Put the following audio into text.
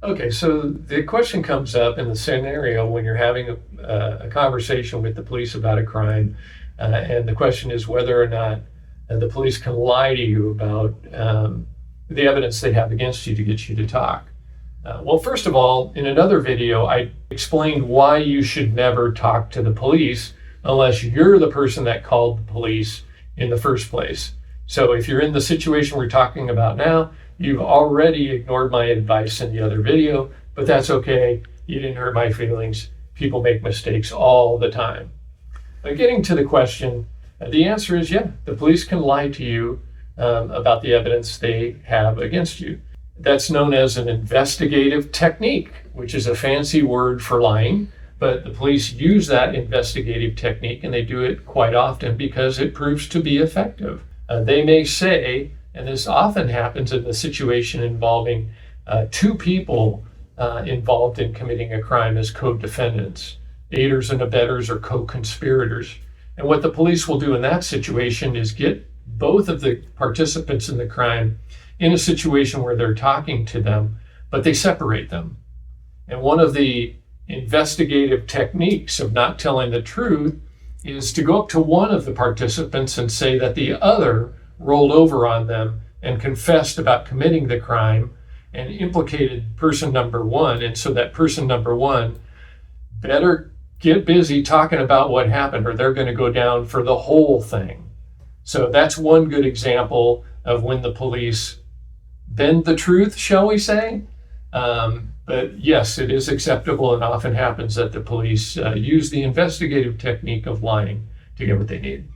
Okay, so the question comes up in the scenario when you're having a conversation with the police about a crime, and the question is whether or not the police can lie to you about the evidence they have against you to get you to talk. Well, first of all, in another video, I explained why you should never talk to the police unless you're the person that called the police in the first place. So if you're in the situation we're talking about now, you've already ignored my advice in the other video, but that's okay. You didn't hurt my feelings. People make mistakes all the time. But getting to the question, the answer is yeah, the police can lie to you about the evidence they have against you. That's known as an investigative technique, which is a fancy word for lying, but the police use that investigative technique and they do it quite often because it proves to be effective. They may say, and this often happens in the situation involving two people involved in committing a crime as co-defendants, aiders and abettors or co-conspirators. And what the police will do in that situation is get both of the participants in the crime in a situation where they're talking to them, but they separate them. And one of the investigative techniques of not telling the truth is to go up to one of the participants and say that the other rolled over on them and confessed about committing the crime and implicated person number one. And so that person number one better get busy talking about what happened or they're going to go down for the whole thing. So that's one good example of when the police bend the truth, shall we say? But yes, it is acceptable and often happens that the police use the investigative technique of lying to get what they need.